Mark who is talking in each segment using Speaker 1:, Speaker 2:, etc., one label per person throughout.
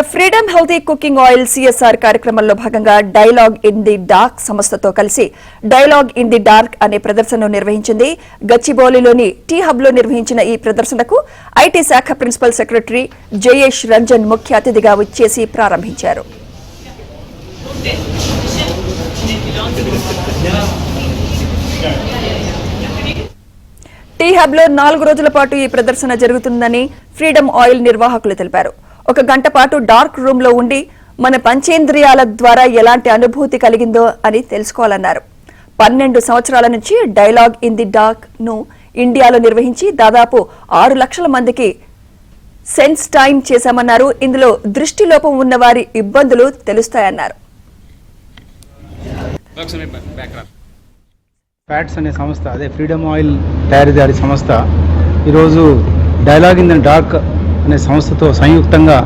Speaker 1: Freedom healthy cooking oil CSR కార్యక్రమంలో భాగంగా dialogue in the dark సంస్థతో కలిసి డైలాగ్ ఇన్ ది డార్క్ అనే ప్రదర్శనను నిర్వహించింది. గచ్చిబౌలిలోని టీ హబ్ లో నిర్వహించిన ఈ ప్రదర్శనకు ఐటీ శాఖ ప్రిన్సిపల్ సెక్రటరీ జయేష్ రంజన్ ముఖ్య అతిథిగా వచ్చేసి ప్రారంభించారు. టీ హబ్ లో 4 రోజుల పాటు ఈ ప్రదర్శన జరుగుతుందని ఫ్రీడమ్ ఆయిల్ నిర్వాహకులు తెలిపారు. 1 గంట పాటు డార్క్ రూమ్ లో ఉండి మన పంచేంద్రియాల ద్వారా ఎలాంటి అనుభూతి కలిగిందో అని తెలుసుకోవాలన్నారు. 12 సంవత్సరాల నుంచి డైలాగ్ ఇన్ ది డార్క్ ను ఇండియాలో నిర్వహించి దాదాపు 6 లక్షల మందికి సెన్స్ టైం చేశామన్నారు. ఇందులో దృష్టి లోపం ఉన్న వారి ఇబ్బందులు తెలుస్తాయన్నారు.
Speaker 2: ఫ్యాట్స్ అనే సంస్థ, అదే ఫ్రీడమ్ ఆయిల్ తయారీదారి సంస్థ ఈరోజు డైలాగ్ ఇన్ ది డార్క్ అనే సంస్థతో సంయుక్తంగా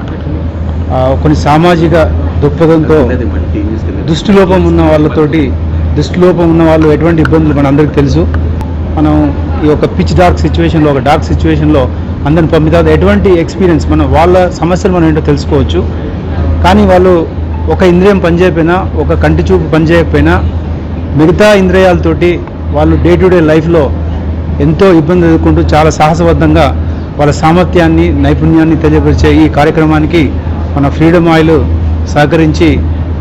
Speaker 2: కొన్ని సామాజిక దృక్పథంతో దృష్టిలోపం ఉన్న వాళ్ళు ఎటువంటి ఇబ్బందులు మన అందరికీ తెలుసు. మనం ఈ యొక్క పిచ్ డార్క్ సిచ్యువేషన్లో, ఒక డార్క్ సిచ్యువేషన్లో అందరిని పంపితే ఎటువంటి ఎక్స్పీరియన్స్ వాళ్ళ సమస్యలు మనం ఏంటో తెలుసుకోవచ్చు. కానీ వాళ్ళు ఒక ఇంద్రియం పనిచేయకపోయినా, ఒక కంటి చూపు పనిచేయకపోయినా మిగతా ఇంద్రియాలతోటి వాళ్ళు డే టు డే లైఫ్లో ఎంతో ఇబ్బంది ఎదుర్కొంటూ చాలా సాహసబద్ధంగా వాళ్ళ సామర్థ్యాన్ని, నైపుణ్యాన్ని తెలియపరిచే ఈ కార్యక్రమానికి మన ఫ్రీడమ్ ఆయిల్ సహకరించి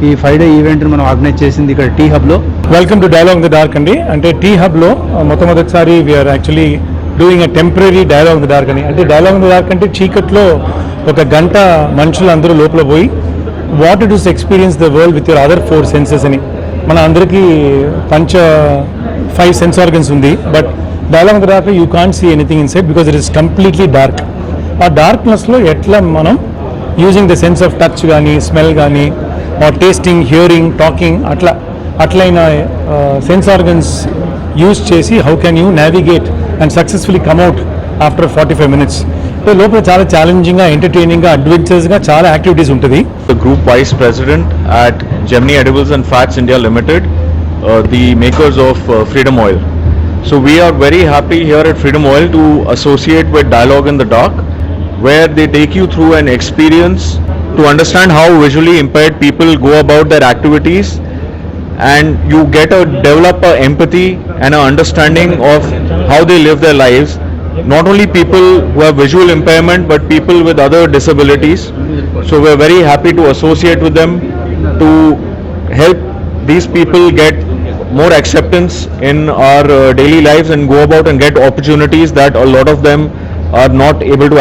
Speaker 2: ఈ 5 డే ఈవెంట్ని మనం ఆర్గనైజ్ చేసింది ఇక్కడ టీ హబ్లో.
Speaker 3: Welcome to dialogue in the dark అండి. అంటే టీ హబ్లో మొట్టమొదటిసారి we are actually doing a temporary dialogue in the dark అని. అంటే డైలాగ్ ఇన్ ది డార్క్ అంటే చీకట్లో 1 గంట మనుషులు అందరూ లోపల పోయి what it is experience the world with your other 4 senses అని. మన అందరికీ 5 సెన్స్ ఆర్గన్స్ ఉంది, but dialogue in the dark you can't see anything inside because it is completely dark. ఆ డార్క్నెస్లో ఎట్లా మనం using the sense of touch కానీ, smell కానీ, టేస్టింగ్, హియరింగ్, టాకింగ్ అట్లయిన సెన్స్ ఆర్గన్స్ యూజ్ చేసి how can you navigate and successfully come out after 45 minutes. లోపల చాలా ఛాలెంజింగ్గా, ఎంటర్టైనింగ్గా, అడ్వెంచర్స్గా చాలా యాక్టివిటీస్ ఉంటుంది.
Speaker 4: The Group Vice President at Gemini Edibles and Fats India Limited, the makers of Freedom Oil. So we are very happy here at Freedom Oil to associate with Dialogue in the Dark, where they take you through an experience to understand how visually impaired people go about their activities, and you develop a empathy and an understanding of how they live their lives. Not only people who have visual impairment, but people with other disabilities. So we're very happy to associate with them to help these people get more acceptance in our daily lives and go about and get opportunities that a lot of them are not able to